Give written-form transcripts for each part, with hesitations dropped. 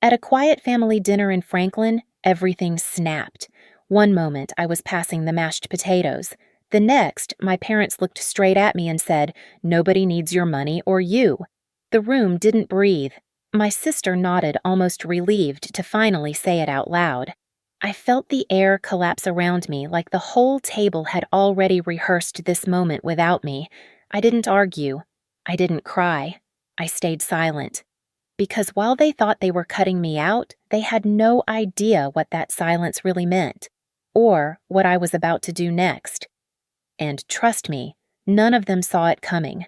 At a quiet family dinner in Franklin, everything snapped. One moment, I was passing the mashed potatoes. The next, my parents looked straight at me and said, "Nobody needs your money or you." The room didn't breathe. My sister nodded, almost relieved to finally say it out loud. I felt the air collapse around me like the whole table had already rehearsed this moment without me. I didn't argue. I didn't cry. I stayed silent. Because while they thought they were cutting me out, they had no idea what that silence really meant, or what I was about to do next. And trust me, none of them saw it coming.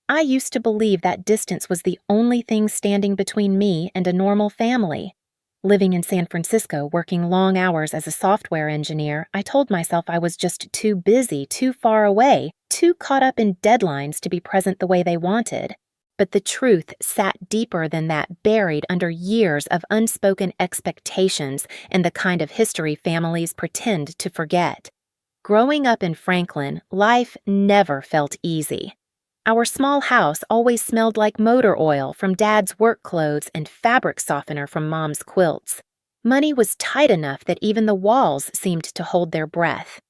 I used to believe that distance was the only thing standing between me and a normal family. Living in San Francisco, working long hours as a software engineer, I told myself I was just too busy, too far away, too caught up in deadlines to be present the way they wanted. But the truth sat deeper than that, buried under years of unspoken expectations and the kind of history families pretend to forget. Growing up in Franklin, life never felt easy. Our small house always smelled like motor oil from Dad's work clothes and fabric softener from Mom's quilts. Money was tight enough that even the walls seemed to hold their breath.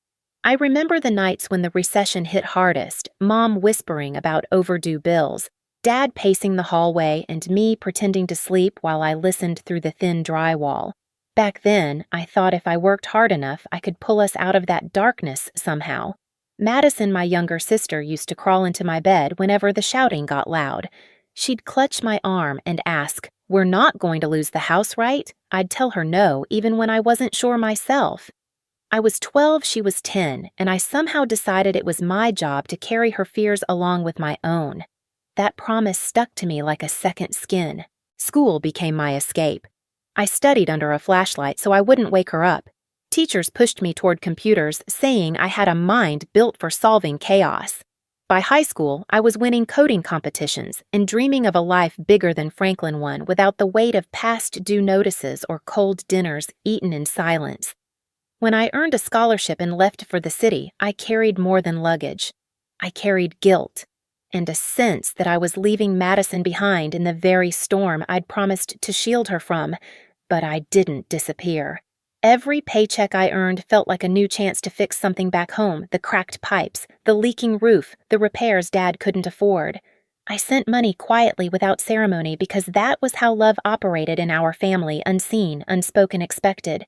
I remember the nights when the recession hit hardest, Mom whispering about overdue bills, Dad pacing the hallway, and me pretending to sleep while I listened through the thin drywall. Back then, I thought if I worked hard enough, I could pull us out of that darkness somehow. Madison, my younger sister, used to crawl into my bed whenever the shouting got loud. She'd clutch my arm and ask, "We're not going to lose the house, right?" I'd tell her no, even when I wasn't sure myself. I was 12, she was 10, and I somehow decided it was my job to carry her fears along with my own. That promise stuck to me like a second skin. School became my escape. I studied under a flashlight so I wouldn't wake her up. Teachers pushed me toward computers, saying I had a mind built for solving chaos. By high school, I was winning coding competitions and dreaming of a life bigger than Franklin one without the weight of past due notices or cold dinners eaten in silence. When I earned a scholarship and left for the city, I carried more than luggage. I carried guilt and a sense that I was leaving Madison behind in the very storm I'd promised to shield her from, but I didn't disappear. Every paycheck I earned felt like a new chance to fix something back home, the cracked pipes, the leaking roof, the repairs Dad couldn't afford. I sent money quietly without ceremony because that was how love operated in our family, unseen, unspoken, expected.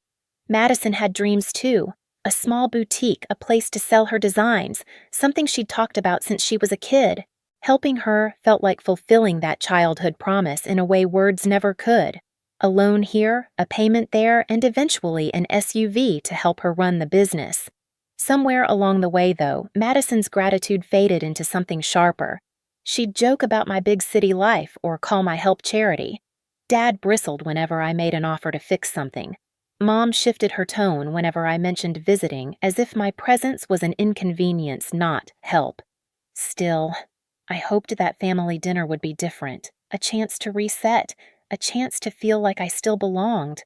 Madison had dreams too. A small boutique, a place to sell her designs, something she'd talked about since she was a kid. Helping her felt like fulfilling that childhood promise in a way words never could. A loan here, a payment there, and eventually an SUV to help her run the business. Somewhere along the way, though, Madison's gratitude faded into something sharper. She'd joke about my big city life or call my help charity. Dad bristled whenever I made an offer to fix something. Mom shifted her tone whenever I mentioned visiting, as if my presence was an inconvenience, not help. Still, I hoped that family dinner would be different, a chance to reset, a chance to feel like I still belonged.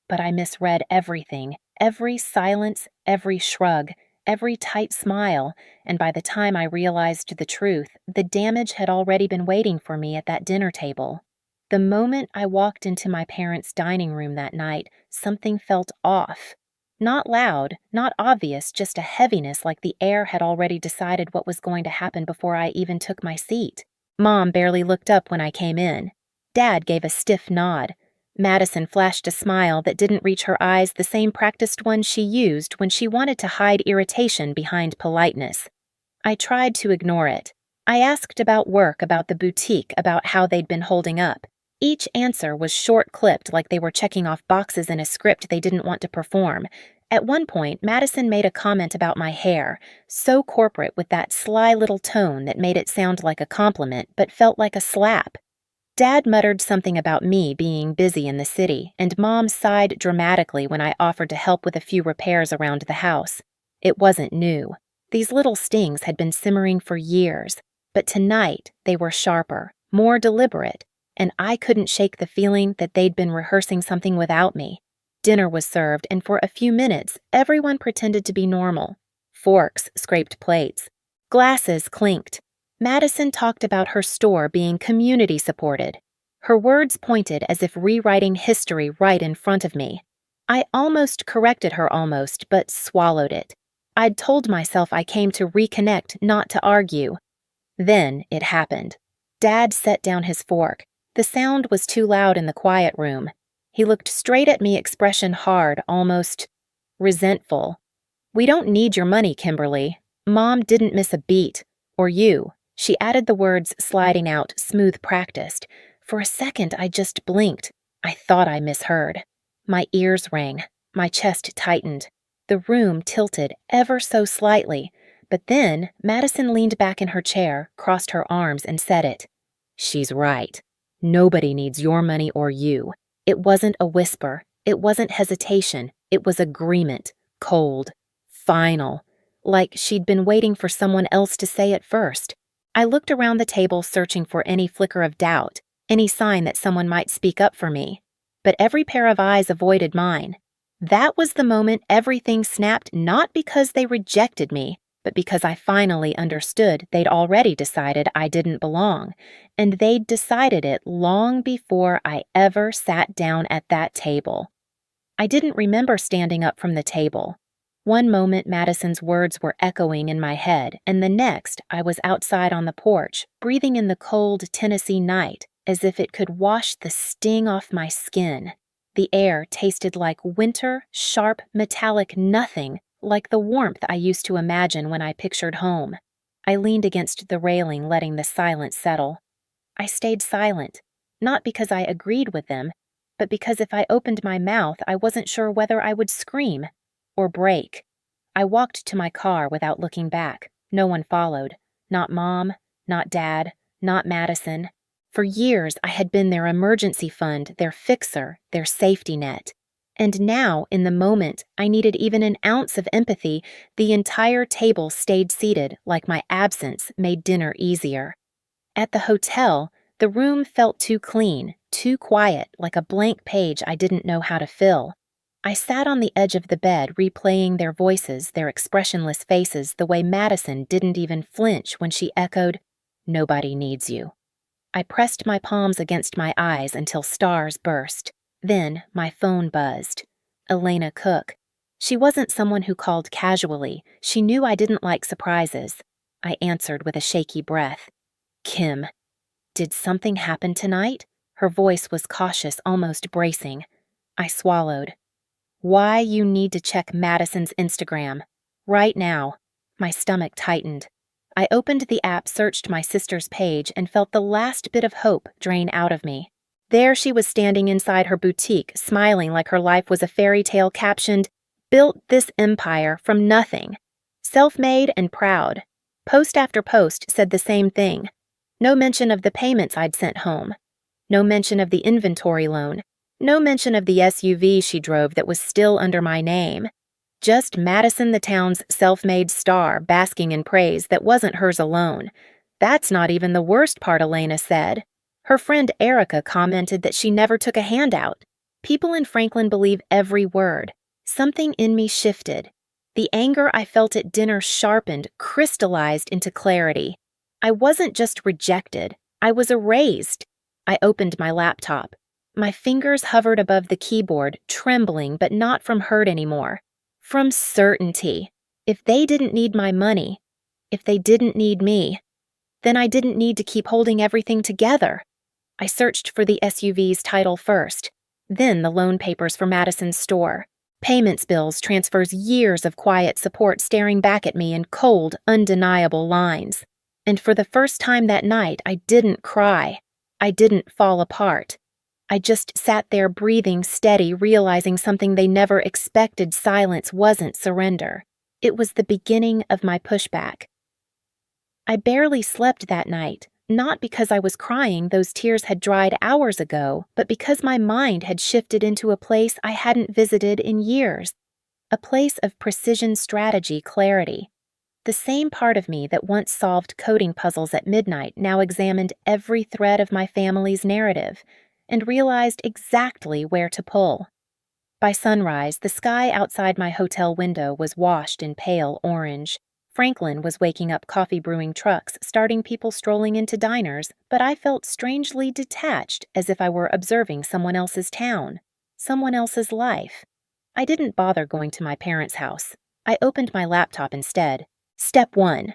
But I misread everything, every silence, every shrug, every tight smile, and by the time I realized the truth, the damage had already been waiting for me at that dinner table. The moment I walked into my parents' dining room that night, something felt off. Not loud, not obvious, just a heaviness like the air had already decided what was going to happen before I even took my seat. Mom barely looked up when I came in. Dad gave a stiff nod. Madison flashed a smile that didn't reach her eyes, the same practiced one she used when she wanted to hide irritation behind politeness. I tried to ignore it. I asked about work, about the boutique, about how they'd been holding up. Each answer was short-clipped like they were checking off boxes in a script they didn't want to perform. At one point, Madison made a comment about my hair, so corporate with that sly little tone that made it sound like a compliment but felt like a slap. Dad muttered something about me being busy in the city, and Mom sighed dramatically when I offered to help with a few repairs around the house. It wasn't new. These little stings had been simmering for years, but tonight they were sharper, more deliberate, and I couldn't shake the feeling that they'd been rehearsing something without me. Dinner was served, and for a few minutes, everyone pretended to be normal. Forks scraped plates. Glasses clinked. Madison talked about her store being community-supported. Her words pointed as if rewriting history right in front of me. I almost corrected her but swallowed it. I'd told myself I came to reconnect, not to argue. Then it happened. Dad set down his fork. The sound was too loud in the quiet room. He looked straight at me, expression hard, almost resentful. "We don't need your money, Kimberly. Mom didn't miss a beat. Or you." She added the words, sliding out, smooth practiced. For a second, I just blinked. I thought I misheard. My ears rang. My chest tightened. The room tilted ever so slightly. But then, Madison leaned back in her chair, crossed her arms, and said it. "She's right. Nobody needs your money or you." It wasn't a whisper. It wasn't hesitation. It was agreement. Cold. Final. Like she'd been waiting for someone else to say it first. I looked around the table searching for any flicker of doubt, any sign that someone might speak up for me. But every pair of eyes avoided mine. That was the moment everything snapped, not because they rejected me, but because I finally understood they'd already decided I didn't belong, and they'd decided it long before I ever sat down at that table. I didn't remember standing up from the table. One moment Madison's words were echoing in my head, and the next I was outside on the porch, breathing in the cold Tennessee night as if it could wash the sting off my skin. The air tasted like winter, sharp, metallic nothing, like the warmth I used to imagine when I pictured home. I leaned against the railing, letting the silence settle. I stayed silent, not because I agreed with them, but because if I opened my mouth, I wasn't sure whether I would scream or break. I walked to my car without looking back. No one followed. Not Mom, not Dad, not Madison. For years, I had been their emergency fund, their fixer, their safety net. And now, in the moment, I needed even an ounce of empathy. The entire table stayed seated, like my absence made dinner easier. At the hotel, the room felt too clean, too quiet, like a blank page I didn't know how to fill. I sat on the edge of the bed, replaying their voices, their expressionless faces, the way Madison didn't even flinch when she echoed, "Nobody needs you." I pressed my palms against my eyes until stars burst. Then my phone buzzed. Elena Cook. She wasn't someone who called casually. She knew I didn't like surprises. I answered with a shaky breath. "Kim, did something happen tonight?" Her voice was cautious, almost bracing. I swallowed. "Why you need to check Madison's Instagram. Right now." My stomach tightened. I opened the app, searched my sister's page, and felt the last bit of hope drain out of me. There she was standing inside her boutique, smiling like her life was a fairy tale captioned, "Built this empire from nothing." Self-made and proud. Post after post said the same thing. No mention of the payments I'd sent home. No mention of the inventory loan. No mention of the SUV she drove that was still under my name. Just Madison the town's self-made star basking in praise that wasn't hers alone. That's not even the worst part, Elena said. Her friend Erica commented that she never took a handout. People in Franklin believe every word. Something in me shifted. The anger I felt at dinner sharpened, crystallized into clarity. I wasn't just rejected. I was erased. I opened my laptop. My fingers hovered above the keyboard, trembling but not from hurt anymore. From certainty. If they didn't need my money, if they didn't need me, then I didn't need to keep holding everything together. I searched for the SUV's title first, then the loan papers for Madison's store. Payments, bills, transfers, years of quiet support staring back at me in cold, undeniable lines. And for the first time that night, I didn't cry. I didn't fall apart. I just sat there breathing steady, realizing something they never expected. Silence wasn't surrender. It was the beginning of my pushback. I barely slept that night, not because I was crying, those tears had dried hours ago, but because my mind had shifted into a place I hadn't visited in years. A place of precision strategy clarity. The same part of me that once solved coding puzzles at midnight now examined every thread of my family's narrative and realized exactly where to pull. By sunrise, the sky outside my hotel window was washed in pale orange. Franklin was waking up coffee brewing trucks, starting people strolling into diners, but I felt strangely detached, as if I were observing someone else's town, someone else's life. I didn't bother going to my parents' house. I opened my laptop instead. Step 1.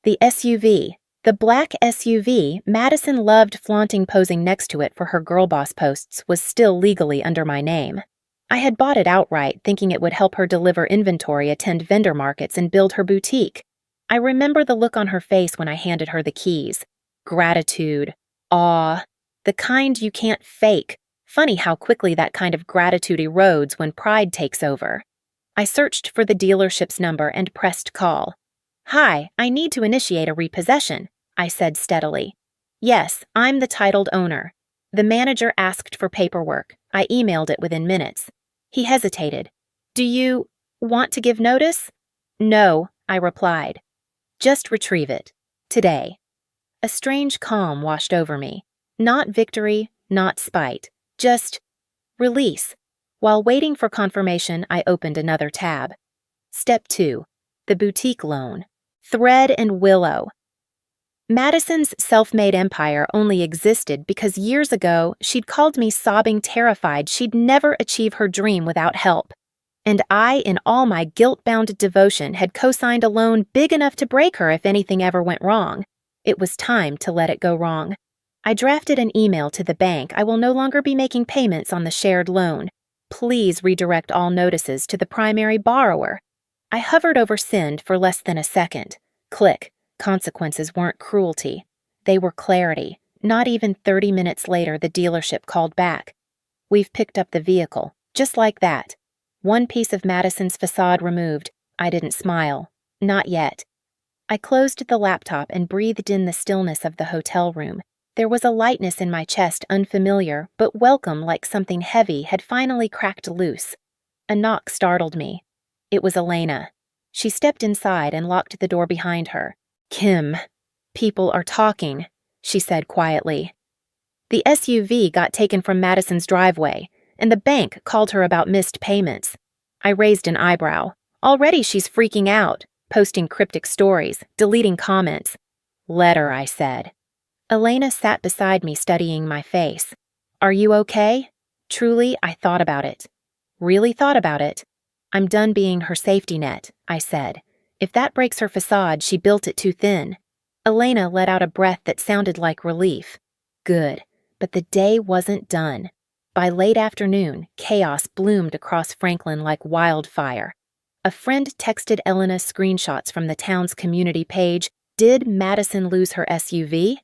The SUV. The black SUV Madison loved flaunting posing next to it for her girl boss posts was still legally under my name. I had bought it outright, thinking it would help her deliver inventory, attend vendor markets, and build her boutique. I remember the look on her face when I handed her the keys. Gratitude, awe, the kind you can't fake. Funny how quickly that kind of gratitude erodes when pride takes over. I searched for the dealership's number and pressed call. "Hi, I need to initiate a repossession," I said steadily. "Yes, I'm the titled owner." The manager asked for paperwork. I emailed it within minutes. He hesitated. "Do you want to give notice?" "No," I replied. "Just retrieve it. Today." A strange calm washed over me. Not victory, not spite. Just release. While waiting for confirmation, I opened another tab. Step 2. The boutique loan. Thread and willow. Madison's self-made empire only existed because years ago she'd called me sobbing, terrified she'd never achieve her dream without help. And I, in all my guilt-bound devotion, had co-signed a loan big enough to break her if anything ever went wrong. It was time to let it go wrong. I drafted an email to the bank. I will no longer be making payments on the shared loan. Please redirect all notices to the primary borrower. I hovered over send for less than a second. Click. Consequences weren't cruelty. They were clarity. Not even 30 minutes later, the dealership called back. "We've picked up the vehicle." Just like that. One piece of Madison's facade removed. I didn't smile. Not yet. I closed the laptop and breathed in the stillness of the hotel room. There was a lightness in my chest, unfamiliar, but welcome, like something heavy had finally cracked loose. A knock startled me. It was Elena. She stepped inside and locked the door behind her. "Kim, people are talking," she said quietly. "The SUV got taken from Madison's driveway, and the bank called her about missed payments." I raised an eyebrow. Already she's freaking out, posting cryptic stories, deleting comments. "Let her," I said. Elena sat beside me, studying my face. "Are you okay?" Truly, I thought about it. Really thought about it. "I'm done being her safety net," I said. "If that breaks her facade, she built it too thin." Elena let out a breath that sounded like relief. Good, but the day wasn't done. By late afternoon, chaos bloomed across Franklin like wildfire. A friend texted Elena screenshots from the town's community page. Did Madison lose her SUV?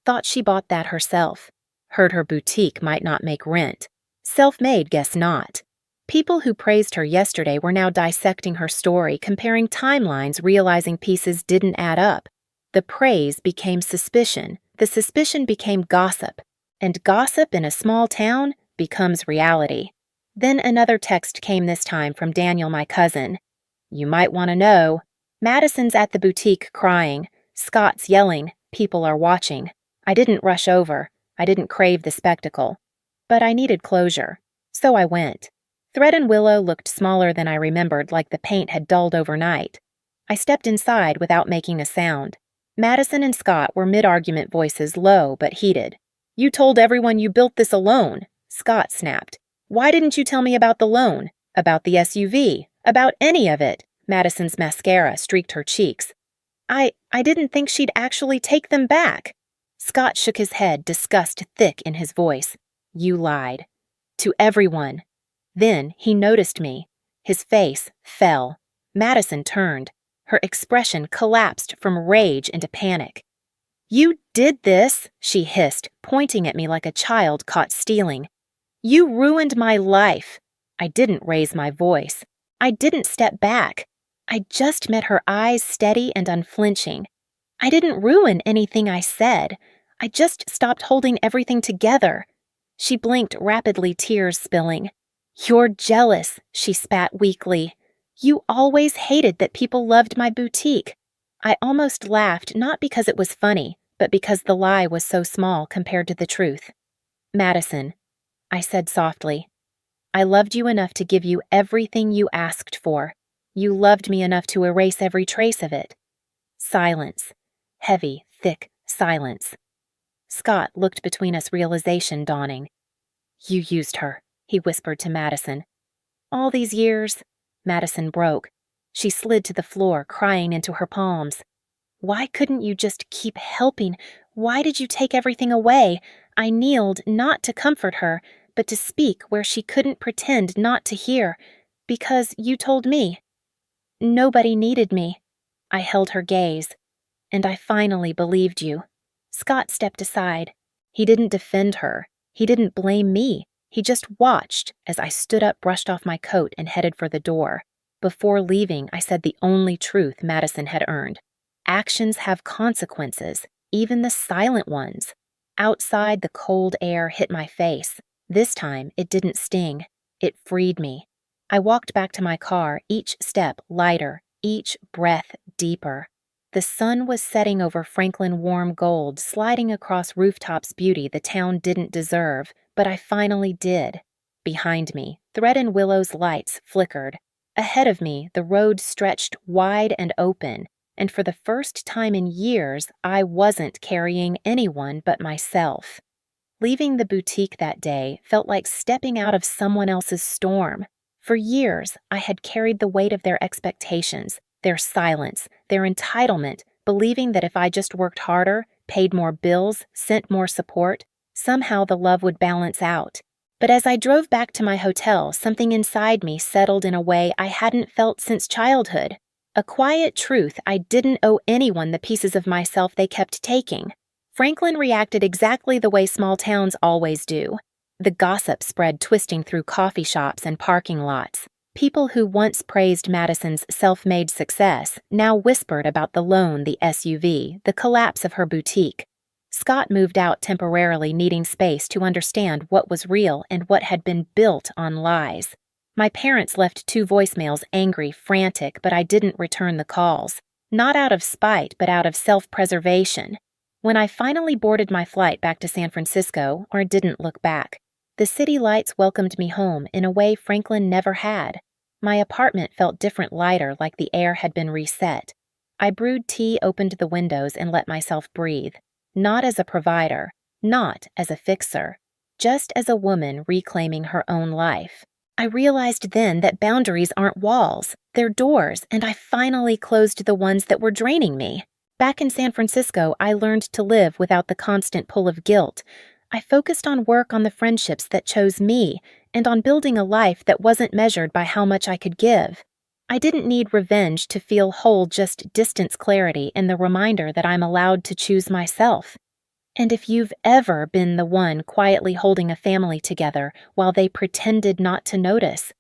Thought she bought that herself. Heard her boutique might not make rent. Self-made, guess not. People who praised her yesterday were now dissecting her story, comparing timelines, realizing pieces didn't add up. The praise became suspicion. The suspicion became gossip. And gossip in a small town becomes reality. Then another text came, this time from Daniel, my cousin. "You might want to know. Madison's at the boutique crying. Scott's yelling. People are watching." I didn't rush over. I didn't crave the spectacle. But I needed closure. So I went. Thread and willow looked smaller than I remembered, like the paint had dulled overnight. I stepped inside without making a sound. Madison and Scott were mid-argument, voices low but heated. "You told everyone you built this alone," Scott snapped. "Why didn't you tell me about the loan? About the SUV? About any of it?" Madison's mascara streaked her cheeks. I didn't think she'd actually take them back." Scott shook his head, disgust thick in his voice. "You lied. To everyone." Then he noticed me. His face fell. Madison turned. Her expression collapsed from rage into panic. "You did this," she hissed, pointing at me like a child caught stealing. "You ruined my life." I didn't raise my voice. I didn't step back. I just met her eyes, steady and unflinching. I didn't ruin anything I said. I just stopped holding everything together. She blinked rapidly, tears spilling. "You're jealous," she spat weakly. "You always hated that people loved my boutique." I almost laughed, not because it was funny, but because the lie was so small compared to the truth. "Madison," I said softly, "I loved you enough to give you everything you asked for. You loved me enough to erase every trace of it. Silence. Heavy, thick silence. Scott looked between us, realization dawning. "You used her," he whispered to Madison. "All these years?" Madison broke. She slid to the floor, crying into her palms. "Why couldn't you just keep helping? Why did you take everything away?" I kneeled, not to comfort her, but to speak where she couldn't pretend not to hear. "Because you told me. Nobody needed me." I held her gaze. "And I finally believed you." Scott stepped aside. He didn't defend her. He didn't blame me. He just watched as I stood up, brushed off my coat, and headed for the door. Before leaving, I said the only truth Madison had earned. Actions have consequences, even the silent ones. Outside, the cold air hit my face. This time, it didn't sting. It freed me. I walked back to my car, each step lighter, each breath deeper. The sun was setting over Franklin warm gold, sliding across rooftops beauty the town didn't deserve, but I finally did. Behind me, Thread and Willow's lights flickered. Ahead of me, the road stretched wide and open, and for the first time in years, I wasn't carrying anyone but myself. Leaving the boutique that day felt like stepping out of someone else's storm. For years, I had carried the weight of their expectations, their silence, their entitlement, believing that if I just worked harder, paid more bills, sent more support, somehow the love would balance out. But as I drove back to my hotel, something inside me settled in a way I hadn't felt since childhood. A quiet truth: I didn't owe anyone the pieces of myself they kept taking. Franklin reacted exactly the way small towns always do. The gossip spread, twisting through coffee shops and parking lots. People who once praised Madison's self-made success now whispered about the loan, the SUV, the collapse of her boutique. Scott moved out temporarily, needing space to understand what was real and what had been built on lies. My parents left 2 voicemails, angry, frantic, but I didn't return the calls. Not out of spite, but out of self-preservation. When I finally boarded my flight back to San Francisco, or didn't look back, the city lights welcomed me home in a way Franklin never had. My apartment felt different, lighter, like the air had been reset. I brewed tea, opened the windows, and let myself breathe. Not as a provider, not as a fixer, just as a woman reclaiming her own life. I realized then that boundaries aren't walls, they're doors, and I finally closed the ones that were draining me. Back in San Francisco, I learned to live without the constant pull of guilt. I focused on work, on the friendships that chose me, and on building a life that wasn't measured by how much I could give. I didn't need revenge to feel whole, just distance, clarity, and the reminder that I'm allowed to choose myself. And if you've ever been the one quietly holding a family together while they pretended not to notice,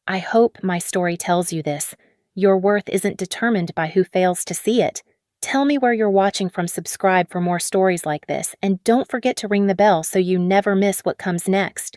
I hope my story tells you this. Your worth isn't determined by who fails to see it. Tell me where you're watching from, subscribe for more stories like this, and don't forget to ring the bell so you never miss what comes next.